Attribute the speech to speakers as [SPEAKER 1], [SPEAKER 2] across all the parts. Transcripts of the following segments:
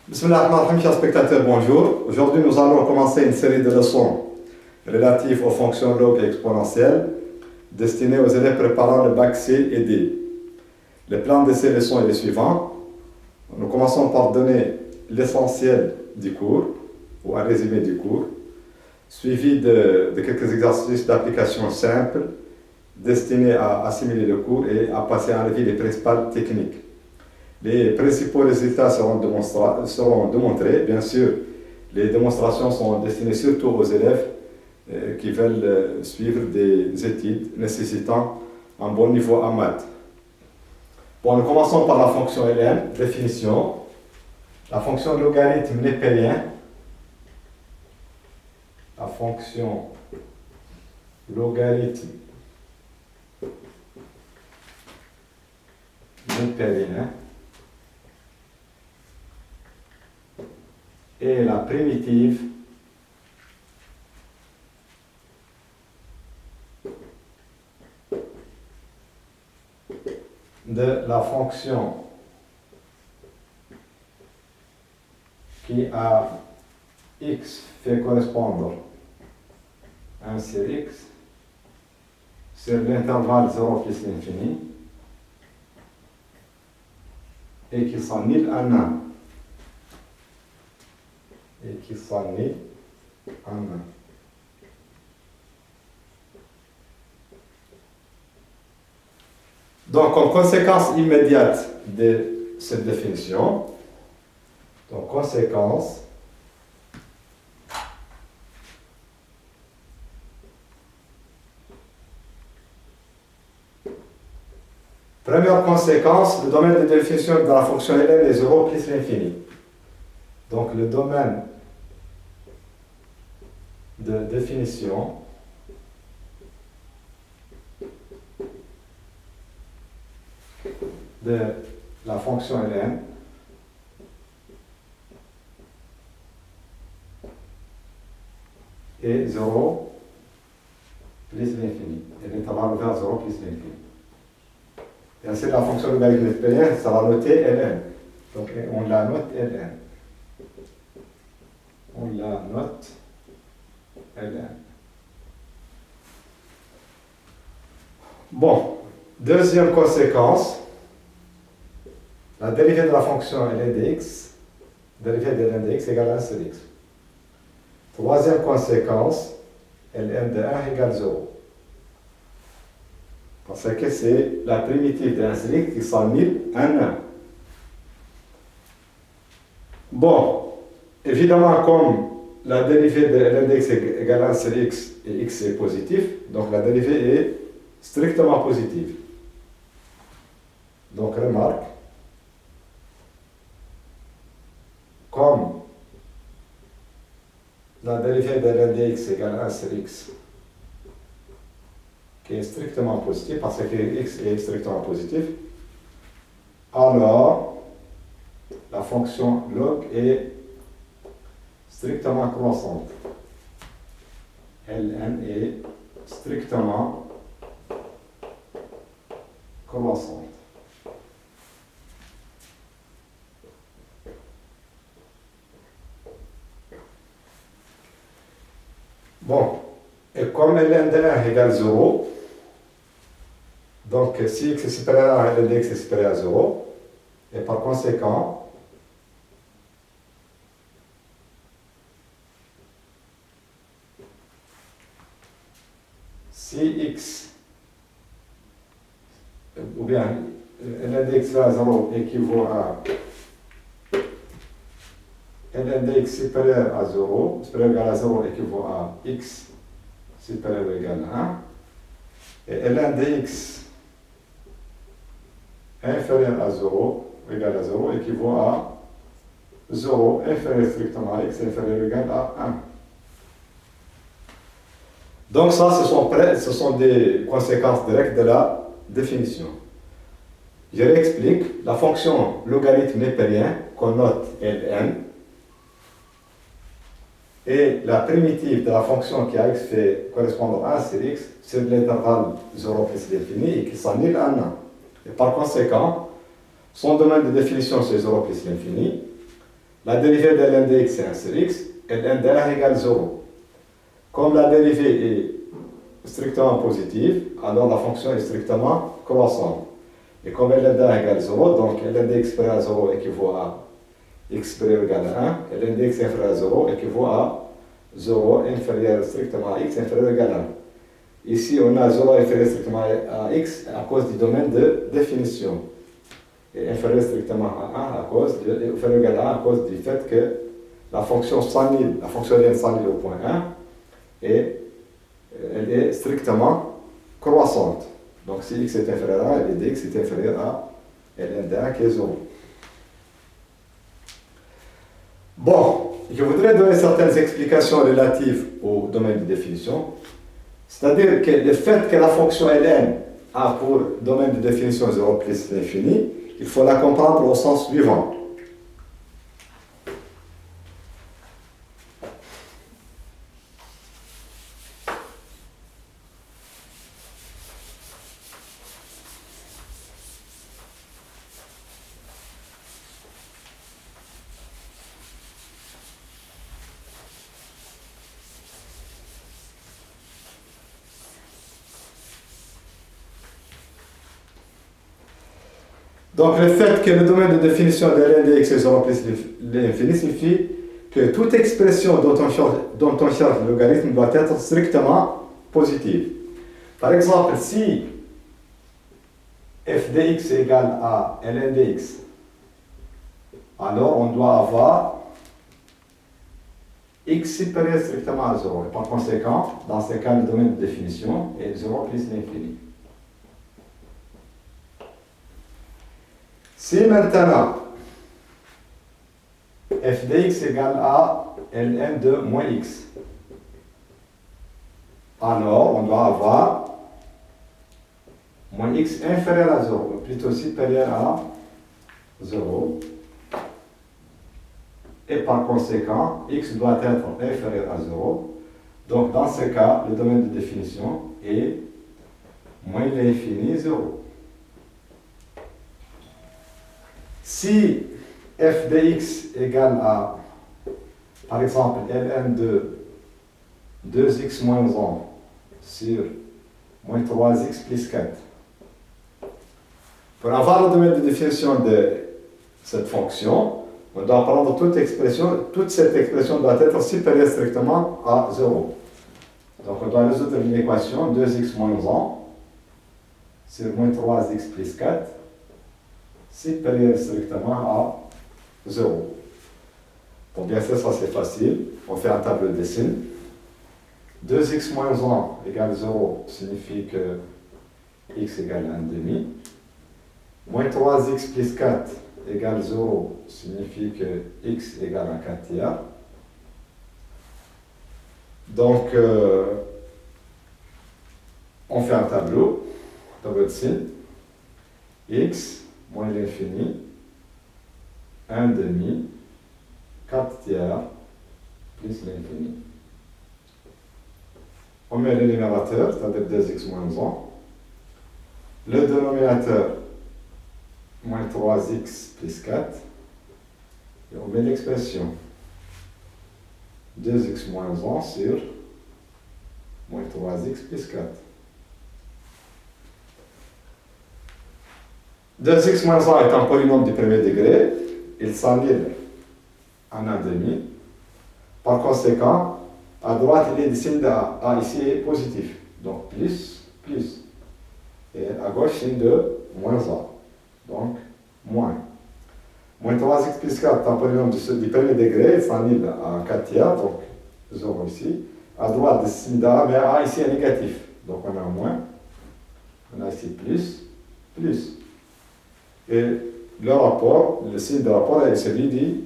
[SPEAKER 1] Bismillahirrahmanirrahim, chers spectateurs, bonjour. Aujourd'hui, nous allons commencer une série de leçons relatives aux fonctions log et exponentielles destinées aux élèves préparant le bac C et D. Le plan de ces leçons est le suivant. Nous commençons par donner l'essentiel du cours, ou un résumé du cours, suivi de quelques exercices d'application simples destinés à assimiler le cours et à passer en revue les principales techniques. Les principaux résultats seront démontrés. Bien sûr, les démonstrations sont destinées surtout aux élèves qui veulent suivre des études nécessitant un bon niveau en maths. Bon, nous commençons par la fonction ln, définition. La fonction logarithme népérien. La fonction logarithme népérien est la primitive de la fonction qui à x fait correspondre 1 sur x sur l'intervalle 0 plus l'infini et qui s'annule en 1. Et qui s'annule en 1. Donc, en conséquence immédiate de cette définition, donc conséquence première conséquence, le domaine de définition de la fonction ln est 0 plus l'infini. Donc, le domaine de définition de la fonction ln est 0 plus l'infini. Et l'intervalle vers 0 plus l'infini. Bien sûr, la fonction logarithme népérien sera notée ln. Donc, on la note ln. On la note ln. Bon, deuxième conséquence, la dérivée de la fonction ln de x, dérivée de ln de x égale 1 sur x. Troisième conséquence, ln de 1 égale 0. Parce que c'est la primitive de 1 sur x qui s'annule en 1. Bon, évidemment, comme la dérivée de ln de x égale 1 sur x et x est positif, donc la dérivée est strictement positive. Donc remarque, comme la dérivée de ln de x égale 1 sur x, qui est strictement positif, parce que x est strictement positif, alors la fonction log est strictement croissante. ln est strictement croissante. Bon, et comme ln de 1 égale 0, donc si x est supérieur à ln de x est supérieur à 0, et par conséquent, si x, ou bien ln de x à 0 équivaut à ln de x supérieur à 0, supérieur ou égal à 0 équivaut à x supérieur ou égal à 1, et ln de x inférieur à 0 ou égal à 0 équivaut à 0 inférieur strictement à x inférieur ou égal à 1. Donc ça, ce sont des conséquences directes de la définition. Je réexplique. La fonction logarithme népérien qu'on note ln est la primitive de la fonction qui à x fait correspondre à 1 sur x sur l'intervalle 0 plus l'infini et qui s'annule en 1. Et par conséquent, son domaine de définition c'est 0 plus l'infini. La dérivée de ln de x c'est 1 sur x, et ln de 1 égale 0. Comme la dérivée est strictement positive, alors la fonction est strictement croissante. Et comme ln de 1 égale 0, donc ln de x supérieur à 0 équivaut à x supérieur ou égal à 1, et ln de x inférieur à 0 équivaut à 0 inférieur strictement à x inférieur ou égal à 1. Ici, on a 0 inférieur strictement à x à cause du domaine de définition. Et inférieur strictement à 1 à cause de, inférieur ou égal à 1 à cause du fait que la fonction s'annule, la fonction ln s'annule au point 1, et elle est strictement croissante. Donc si x est inférieur à 1, ln de x est inférieur à ln de 1 qui est 0. Bon, je voudrais donner certaines explications relatives au domaine de définition. C'est-à-dire que le fait que la fonction ln a pour domaine de définition 0 plus l'infini, il faut la comprendre au sens suivant. Donc le fait que le domaine de définition de ln de x est 0 plus l'infini signifie que toute expression dont on cherche le logarithme doit être strictement positive. Par exemple, si f de x égale à ln de x, alors on doit avoir x supérieur strictement à 0. Et par conséquent, dans ce cas, le domaine de définition est 0 plus l'infini. Si maintenant f de x égale à ln de moins x, alors on doit avoir moins x inférieur à 0, plutôt supérieur à 0, et par conséquent, x doit être inférieur à 0. Donc dans ce cas, le domaine de définition est moins l'infini 0. Si f de x égale à, par exemple, ln de 2x moins 1 sur moins 3x plus 4, pour avoir le domaine de définition de cette fonction, on doit prendre toute cette expression doit être supérieure strictement à 0. Donc on doit résoudre une équation 2x moins 1 sur moins 3x plus 4 supérieur strictement à 0. Pour bien faire ça, c'est facile. On fait un tableau de signes. 2x moins 1 égale 0 signifie que x égale 1,5. Moins 3x plus 4 égale 0 signifie que x égale 1/4. Donc, on fait un tableau de signes. X moins l'infini, 1,5, 4/3 plus l'infini. On met le numérateur, c'est-à-dire 2x moins 1. Le dénominateur, moins 3x plus 4. Et on met l'expression 2x moins 1 sur moins 3x plus 4. 2x moins 1 est un polynôme du premier degré, il s'annule en 1,5. Par conséquent, à droite, il est le signe de A ici est positif, donc plus, plus. Et à gauche, signe de moins 1, donc moins. Moins 3x plus 4 est un polynôme du premier degré, il s'annule en 4/3, donc 0 ici. À droite, le signe de A, mais A ici est négatif, donc on a moins. On a ici plus, plus. Et le rapport, le signe de rapport est celui du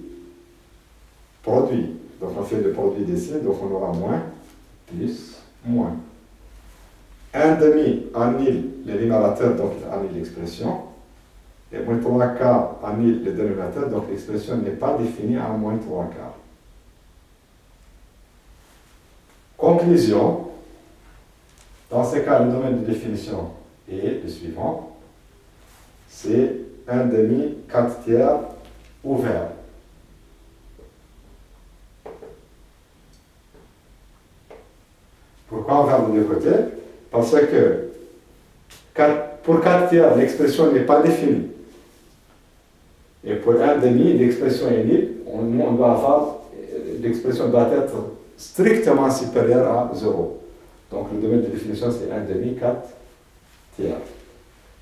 [SPEAKER 1] produit. Donc on fait le produit des signes, donc on aura moins, plus, moins. 1,5 annule le numérateur, donc il annule l'expression. Et moins 3/4 annule le dénominateur, donc l'expression n'est pas définie en moins 3/4. Conclusion. Dans ce cas, le domaine de définition est le suivant. C'est 1,5, 4/3 ouvert. Pourquoi on ferme les deux côtés? Parce que pour 4 tiers, l'expression n'est pas définie. Et pour 1 demi, l'expression est nulle. On doit avoir, l'expression doit être strictement supérieure à 0. Donc le domaine de définition, c'est 1 demi, 4 tiers.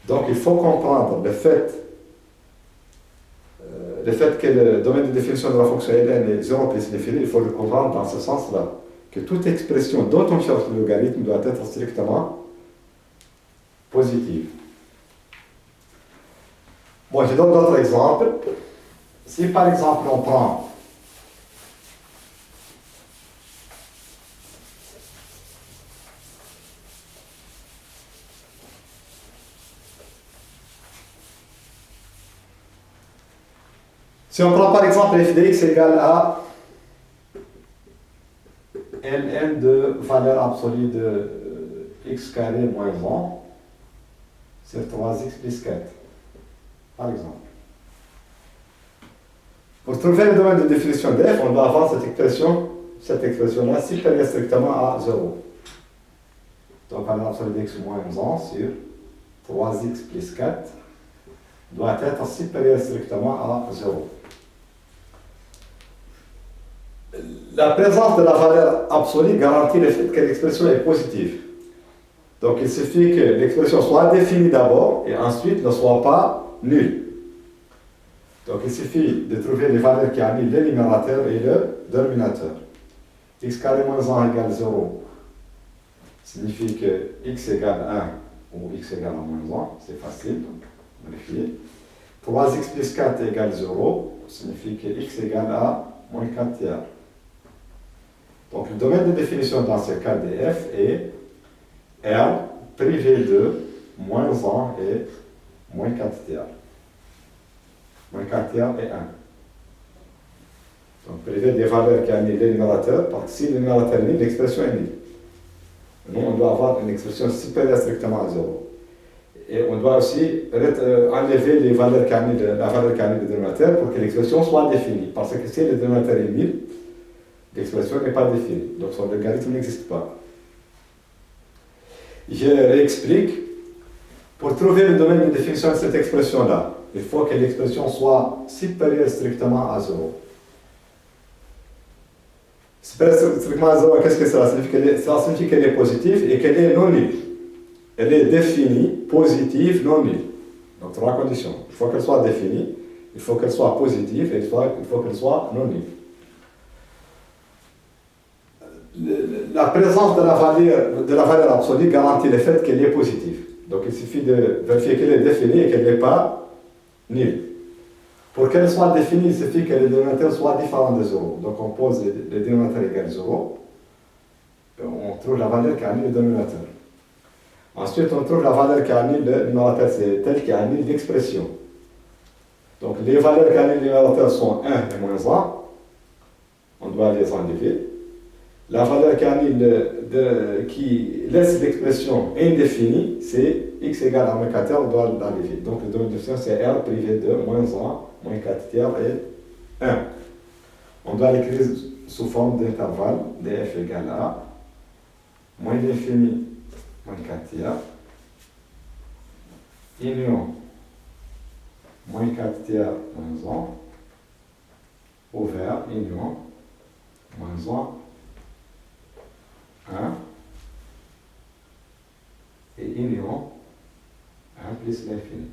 [SPEAKER 1] Donc il faut comprendre le fait que le domaine de définition de la fonction ln est 0 plus l'infini, il faut le comprendre dans ce sens-là, que toute expression dont on cherche le logarithme doit être strictement positive. Bon, je donne d'autres exemples. Si par exemple on prend si on prend par exemple f de x égale à ln de valeur absolue de x carré moins 1 sur 3x plus 4, par exemple. Pour trouver le domaine de définition de f, on doit avoir cette expression-là supérieure strictement à 0. Donc valeur absolue de x moins 1 sur 3x plus 4 doit être supérieure strictement à 0. La présence de la valeur absolue garantit le fait que l'expression est positive. Donc il suffit que l'expression soit définie d'abord et ensuite ne soit pas nulle. Donc il suffit de trouver les valeurs qui annulent le numérateur et le dénominateur. X carré moins 1 égale 0 signifie que x égale 1 ou x égale à moins 1, c'est facile, donc vérifier. 3x plus 4 égale 0 signifie que x égale à moins 4 tiers. Donc le domaine de définition dans ce cas de f est R privé de moins 1 et moins 4 tiers. Moins 4 tiers et 1. Donc privé des valeurs qui annulent le numérateur, parce que si le numérateur est nul, l'expression est nulle. Nous, on doit avoir une expression supérieure strictement à 0. Et on doit aussi enlever les valeurs qui annulent, la valeur qui annule le dénominateur pour que l'expression soit définie. Parce que si le dénominateur est nul, l'expression n'est pas définie. Donc son logarithme n'existe pas. Je réexplique. Pour trouver le domaine de définition de cette expression-là, il faut que l'expression soit supérieure strictement à 0. Supérieure strictement à 0, qu'est-ce que cela signifie? Ça signifie qu'elle est positive et qu'elle est non nulle. Elle est définie, positive, non nulle. Donc 3 conditions. Il faut qu'elle soit définie, il faut qu'elle soit positive et il faut qu'elle soit non nulle. La présence de la valeur absolue garantit le fait qu'elle est positive. Donc il suffit de vérifier qu'elle est définie et qu'elle n'est pas nulle. Pour qu'elle soit définie, il suffit que le dénominateur soit différent de 0. Donc on pose le dénominateur égale 0, et on trouve la valeur qui annule le dénominateur. Ensuite, on trouve la valeur qui annule le numérateur, c'est telle qui annule l'expression. Donc les valeurs qui annulent le numérateur sont 1 et moins 1. On doit les enlever. La valeur qui laisse l'expression indéfinie, c'est x égale à moins 4 tiers, on doit l'enlever. Donc le domaine de définition, c'est R privé de moins 1, moins 4 tiers et 1. On doit l'écrire sous forme d'intervalle, df égale à moins l'infini, moins 4 tiers, union, moins 4 tiers, moins 1, ouvert, union, moins 1, 1, et union 1 plus l'infini.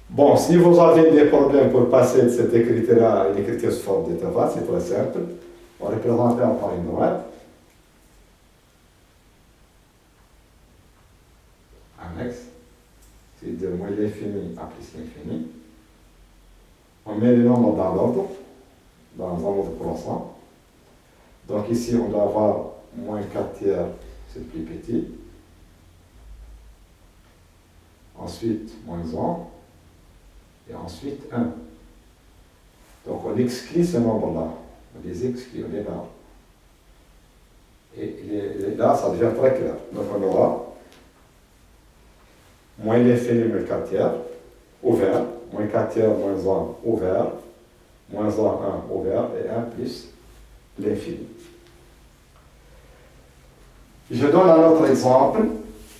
[SPEAKER 1] Bon, si vous avez des problèmes pour passer de cette écriture-là à une écriture sous forme d'intervalle, c'est très simple. On représente par une droite. Annexe. C'est de moins l'infini à plus l'infini. On met les nombres dans l'ordre, dans un ordre croissant. Donc ici, on doit avoir moins 4 tiers, c'est le plus petit. Ensuite, moins 1. Et ensuite, 1. Donc on exclut ce nombre-là. On les exclut, on les là. Et là, ça devient très clair. Donc on aura moins l'infini, moins 4 tiers, ouvert, moins 4 tiers, moins 1, ouvert, moins 1 ouvert et 1 plus l'infini. Je donne un autre exemple,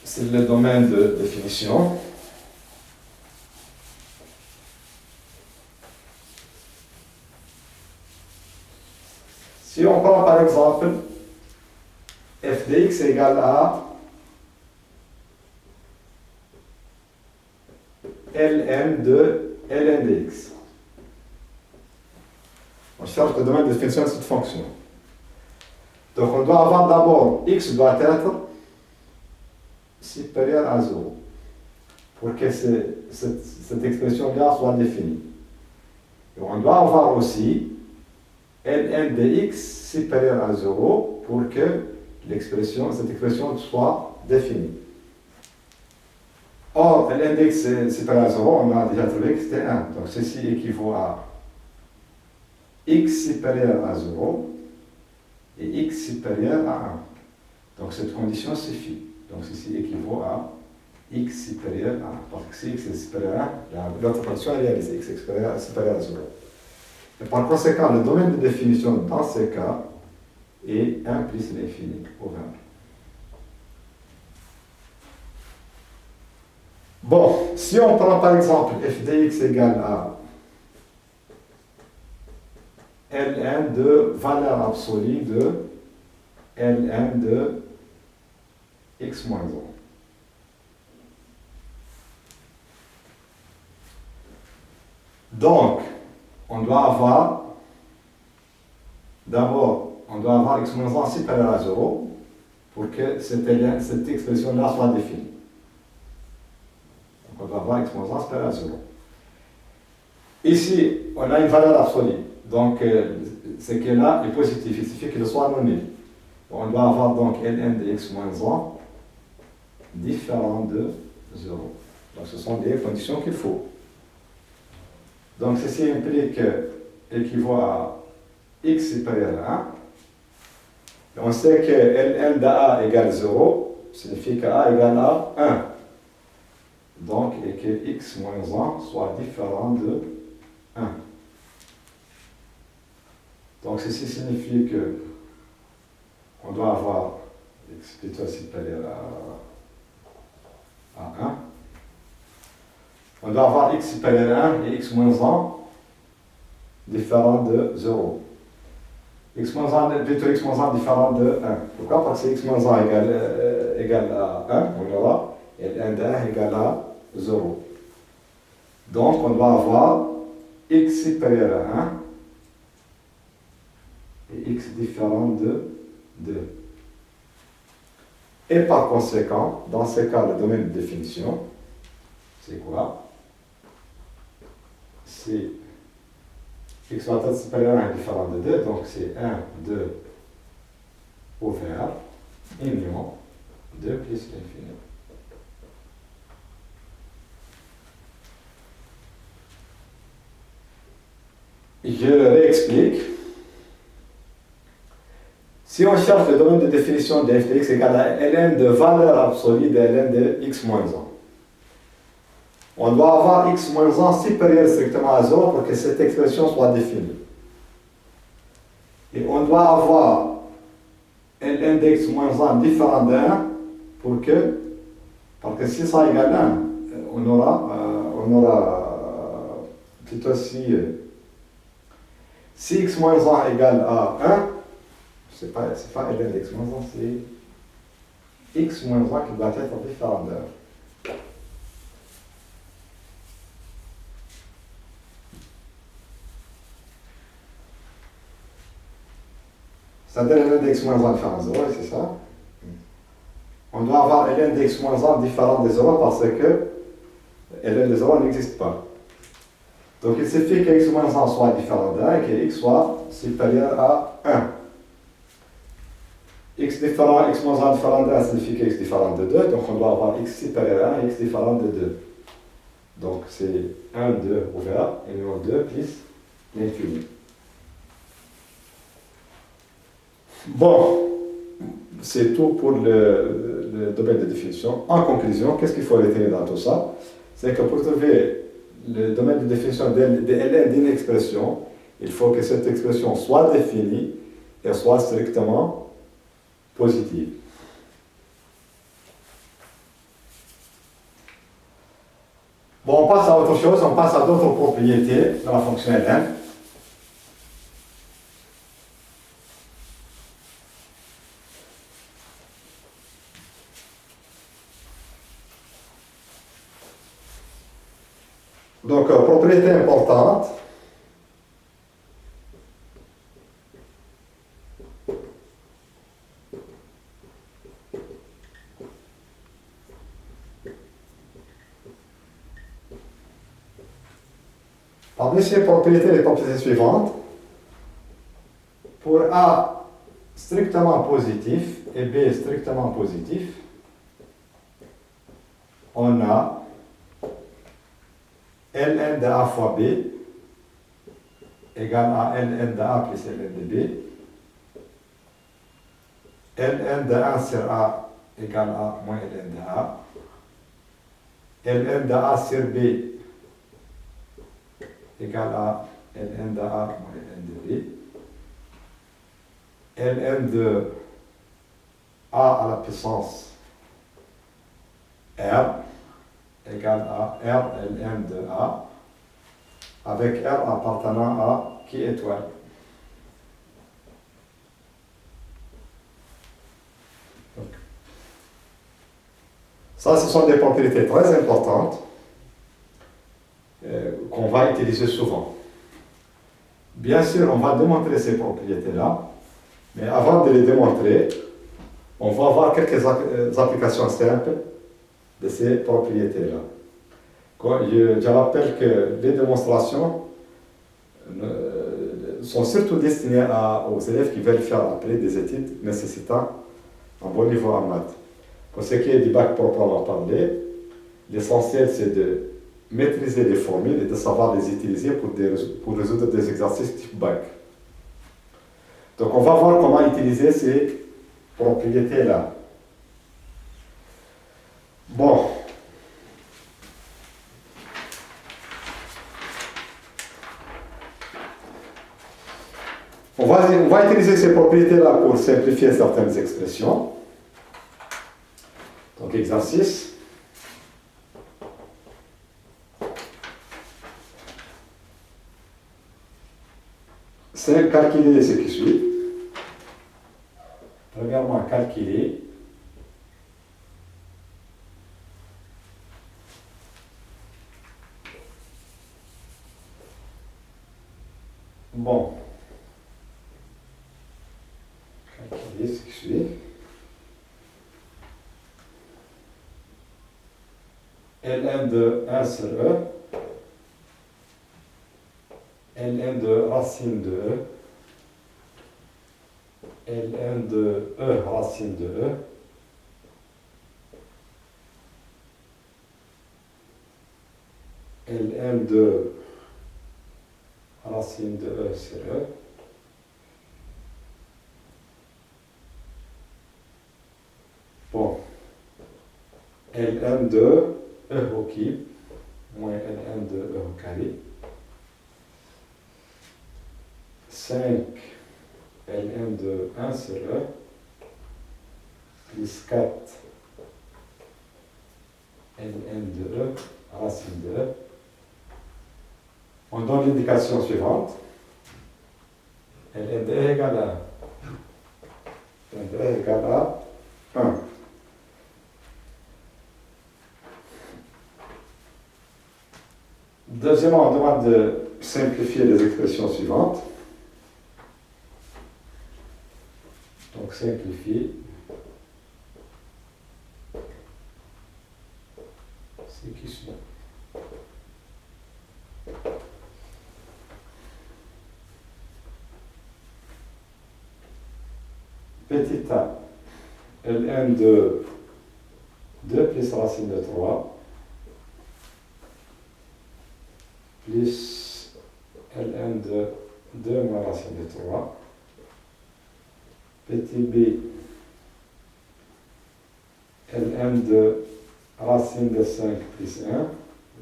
[SPEAKER 1] c'est le domaine de définition. Si on prend par exemple f de x égale à ln de ln de x. On cherche le domaine de définition de cette fonction. Donc on doit avoir d'abord x doit être supérieur à 0 pour que cette expression-là soit définie. Et on doit avoir aussi ln de x supérieur à 0 pour que cette expression soit définie. Or, ln de x supérieur à 0, on a déjà trouvé que c'était 1. Donc ceci équivaut à x supérieur à 0 et x supérieur à 1. Donc cette condition suffit. Donc ceci équivaut à x supérieur à 1. Parce que si x est supérieur à 1, l'autre condition est réalisée, x est supérieur à 0. Et par conséquent, le domaine de définition dans ces cas est 1 plus l'infini ouvert. Bon, si on prend par exemple f de x égale à ln de valeur absolue de ln de x moins 1. Donc, on doit avoir, d'abord, on doit avoir x moins 1 supérieur à 0 pour que cette expression-là soit définie. Donc, on doit avoir x moins 1 supérieur à 0. Ici, on a une valeur absolue. Donc, ce qui est là est positif. Il suffit qu'il soit non nul. On doit avoir donc ln de x moins 1 différent de 0. Donc, ce sont des conditions qu'il faut. Donc, ceci implique équivaut à x supérieur à 1. Et on sait que ln de a égale 0 signifie que a égale à 1. Donc, et que x moins 1 soit différent de 1. Donc, ceci signifie que on doit avoir x plutôt supérieur à 1. On doit avoir x supérieur à 1 et x moins 1 différent de 0. X moins 1, plutôt x moins 1 différent de 1. Pourquoi? Parce que x moins 1 égale à 1, on aura ln de 1 égale à 0. Donc, on doit avoir x supérieur à 1 et x différent de 2. Et par conséquent, dans ce cas, le domaine de définition, c'est quoi? C'est x doit être supérieur à 1 différent de 2, donc c'est 1, 2 ouvert, union, 2 plus l'infini. Je réexplique. Si on cherche le domaine de définition de f de x égale à ln de valeur absolue de ln de x moins 1, on doit avoir x moins 1 supérieur strictement à 0 pour que cette expression soit définie. Et on doit avoir ln de x moins 1 différent de 1 pour que, parce que si ça égale 1, on aura plutôt si x moins 1 égale à 1, c'est pas ln de x moins 1, c'est x moins 1 qui doit être différent de 1. C'est-à-dire ln de x moins 1 différent de 0, c'est ça. On doit avoir ln de x moins 1 différent de 0 parce que ln de 0 n'existe pas. Donc il suffit que x moins 1 soit différent de 1 et que x soit supérieur à 1. X différent, x moins 1 différent de 1 signifie que x différent de 2, donc on doit avoir x supérieur à 1 et x différent de 2. Donc c'est 1, 2 ouvert, et non 2 plus l'infini. Bon, c'est tout pour le domaine de définition. En conclusion, qu'est-ce qu'il faut retenir dans tout ça? C'est que pour trouver le domaine de définition de ln d'une expression, il faut que cette expression soit définie et soit strictement positive. Bon, on passe à autre chose, on passe à d'autres propriétés de la fonction ln. Donc, propriété importante. Parmi ces propriétés, les propriétés suivantes. Pour A strictement positif et B strictement positif, on a ln de A fois B égale à ln de A plus ln de B. Ln de 1 sur A égale à moins ln de A. Ln de A sur B égale à ln de A moins ln de B. Ln de A à la puissance R égale à R ln de A avec R appartenant à qui étoile. Ça, ce sont des propriétés très importantes qu'on va utiliser souvent. Bien sûr, on va démontrer ces propriétés-là, mais avant de les démontrer, on va voir quelques applications simples de ces propriétés-là. Je rappelle que les démonstrations sont surtout destinées aux élèves qui veulent faire après des études nécessitant un bon niveau en maths. Pour ce qui est du bac proprement parlé, l'essentiel c'est de maîtriser les formules et de savoir les utiliser pour résoudre des exercices type bac. Donc on va voir comment utiliser ces propriétés-là. Bon. On va utiliser ces propriétés-là pour simplifier certaines expressions. Donc, exercice. C'est calculer ce qui suit. Premièrement, calculer bon. Calculer ce qui suit. Ln de 1 sur E, ln de racine de E, ln de E racine de E, ln de racine de E sur E, bon, ln de E au cube, moins ln de E au carré, 5 ln de 1 sur E, plus 4 ln de E, racine de E. On donne l'indication suivante. ln de E égale à ln de E égale à 1. Deuxièmement, on demande de simplifier les expressions suivantes. Donc, simplifier ce qui suit. Petit a, ln de 2 plus racine de 3 plus ln de 2 moins racine de 3. Petit b, ln de racine de 5 plus 1,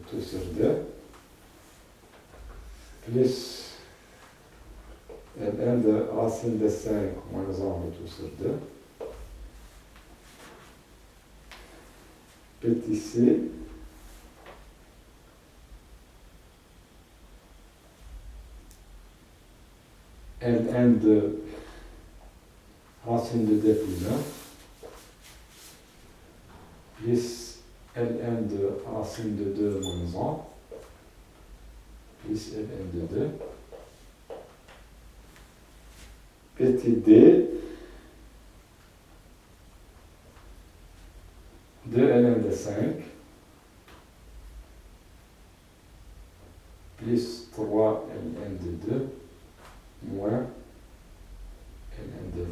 [SPEAKER 1] tout sur 2, plus Ln de racine de 5 moins 1 tout sur 2. Petit c Ln de racine de d plus 1 plus Ln de racine de 2 moins 1 plus Ln de 2 petit d de Ln de 5 plus 3 Ln de 2 moins Ln de 20.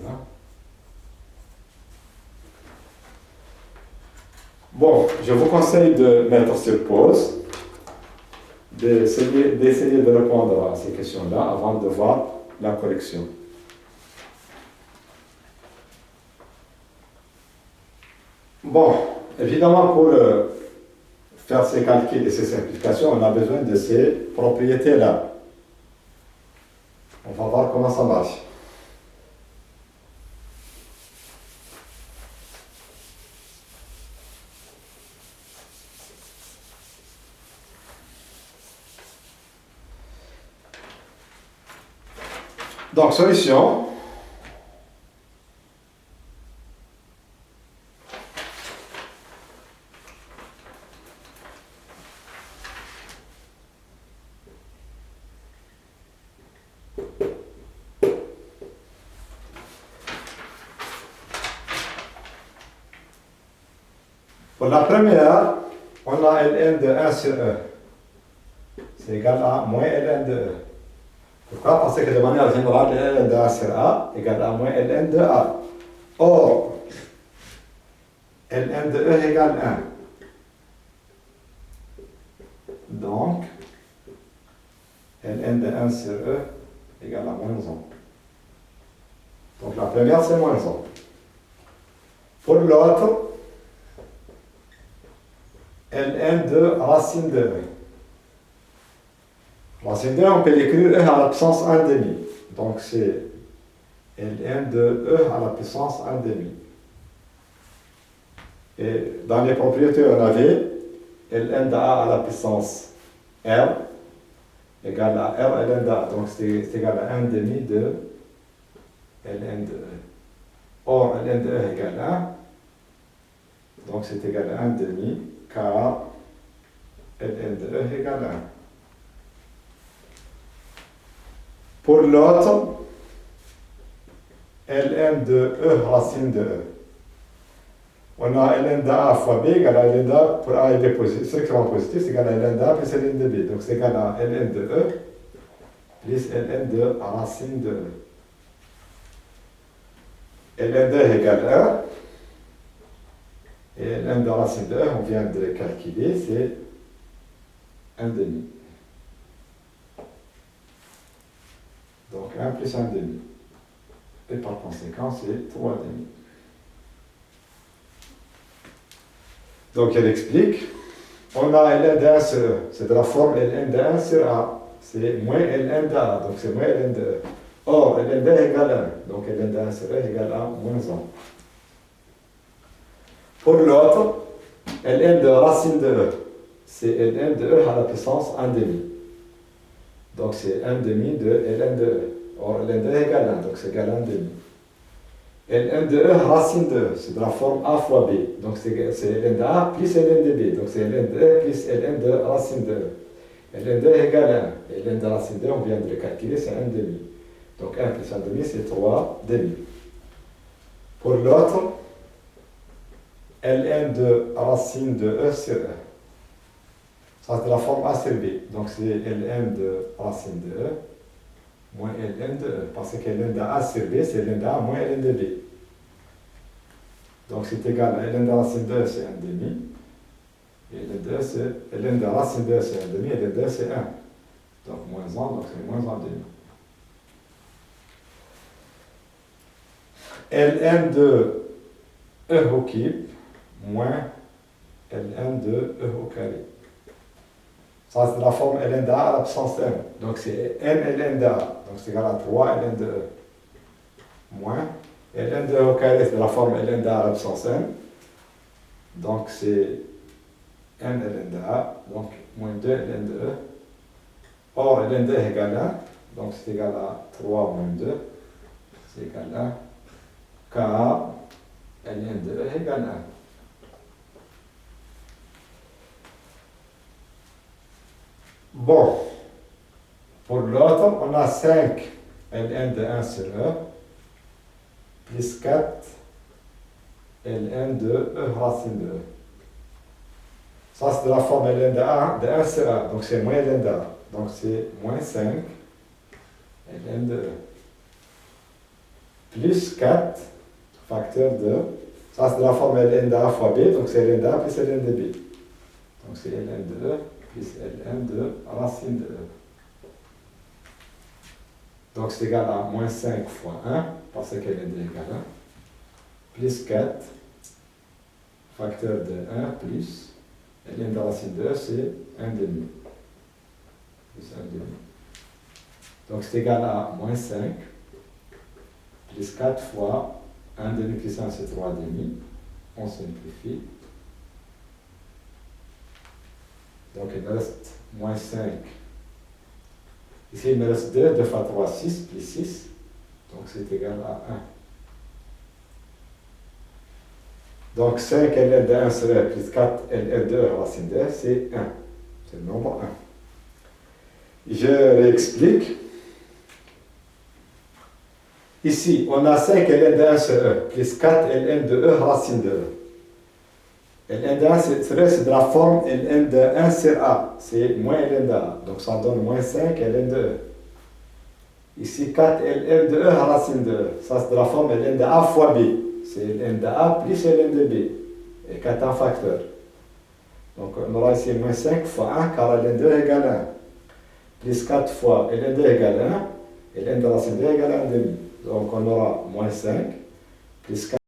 [SPEAKER 1] Bon, je vous conseille de mettre sur pause, d'essayer de répondre à ces questions-là avant de voir la correction. Bon, évidemment, pour faire ces calculs et ces simplifications, on a besoin de ces propriétés-là. On va voir comment ça marche. Donc, solution. Pour la première, on a Ln de 1 sur E. C'est égal à moins Ln de E. Pourquoi? Parce que de manière générale, Ln de 1 sur A égale à moins Ln de A. Or, Ln de E égale 1. Donc, Ln de 1 sur E égale à moins 1. Donc la première, c'est moins 1. Pour l'autre, Ln de racine de E. Racine de E, on peut l'écrire E à la puissance 1 demi. Donc c'est Ln de E à la puissance 1 demi. Et dans les propriétés, on avait Ln de A à la puissance R égale à R Ln de A. Donc c'est égal à 1 demi de Ln de E. Or, Ln de E égale 1. Donc c'est égal à 1 demi car Ln de E égale 1. Pour l'autre, Ln de E racine de E. On a Ln de A fois B égale à Ln de A pour A et B positif, strictement positif, c'est égal à Ln de A plus Ln de B. Donc c'est égal à Ln de E plus Ln de racine de E. Ln de E égale 1. Et Ln de racine de E, on vient de le calculer, c'est 1 demi. Donc 1 plus 1 demi. Et par conséquent, c'est 3 demi. Donc elle explique, on a Ln de 1 sur E, c'est de la forme Ln de 1 sur A, c'est moins Ln de A, donc c'est moins Ln de E. Or, Ln de E égale 1, donc Ln de 1 sur E égale à moins 1. Pour l'autre, Ln de racine de E, c'est Ln de E à la puissance 1 demi. Donc c'est 1 demi de Ln de E. Or, Ln de E égale 1, donc c'est égal à 1 demi. Ln de E racine de E, c'est de la forme A fois B. Donc c'est Ln de A plus Ln de B. Donc c'est Ln de E plus Ln de racine de E. Ln de E égale 1. Et Ln de racine de E, on vient de le calculer, c'est 1 demi. Donc 1 plus 1 demi, c'est 3 demi. Pour l'autre, Ln de racine de E sur E. Ça c'est de la forme A sur B. Donc c'est Ln de racine de E moins Ln de E. Parce que Ln de A sur B, c'est Ln de A moins Ln de B. Donc c'est égal à Ln de racine de E, c'est 1 demi. Et Ln de racine de E, c'est 1 demi. Et Ln de E, c'est 1. Donc moins 1, donc c'est moins 1 demi. Ln de E au cube moins Ln de E au carré. Ça, c'est la forme ln de A à la puissance n. Donc, c'est n ln de A. Donc, c'est égal à 3 ln de E. Moins ln de E au carré, c'est la forme ln de A à la puissance n. Donc, c'est n ln de A. Donc, moins 2 ln de E. Or, ln de E égale 1. Donc, c'est égal à 3 moins 2. C'est égal à K ln de E égale 1. Bon, pour l'autre, on a 5 ln de 1 sur E, plus 4 ln de E racine de E. Ça, c'est de la forme ln de 1 sur A, donc c'est moins ln de A. Donc c'est moins 5 ln de E. Plus 4 facteur de, ça c'est de la forme ln de A fois B, donc c'est ln de A plus ln de B. Donc c'est ln de E plus ln de racine de E. Donc c'est égal à moins 5 fois 1, parce que ln de égale 1, plus 4 facteur de 1 plus ln de racine de E, c'est 1 demi. Plus 1 demi. Donc c'est égal à moins 5 plus 4 fois 1 demi plus 1, c'est 3 demi. On simplifie. Donc il me reste moins 5. Ici il me reste 2, 2 fois 3, 6, plus 6. Donc c'est égal à 1. Donc 5 ln de 1 sur E plus 4 ln de E racine de E, c'est 1. C'est le nombre 1. Je réexplique. Ici, on a 5 ln de 1 sur E plus 4 ln de E racine de E. ln de 1 sur E, c'est de la forme ln de 1 sur A. C'est moins ln de A. Donc ça donne moins 5 ln de E. Ici, 4 ln de E racine de E. Ça, c'est de la forme ln de A fois B. C'est ln de A plus ln de B. Et 4 en facteur. Donc on aura ici moins 5 fois 1, car ln de E égale 1. Plus 4 fois ln de E égale 1. Et ln de racine de E égale 1 demi. Donc on aura moins 5 plus 4.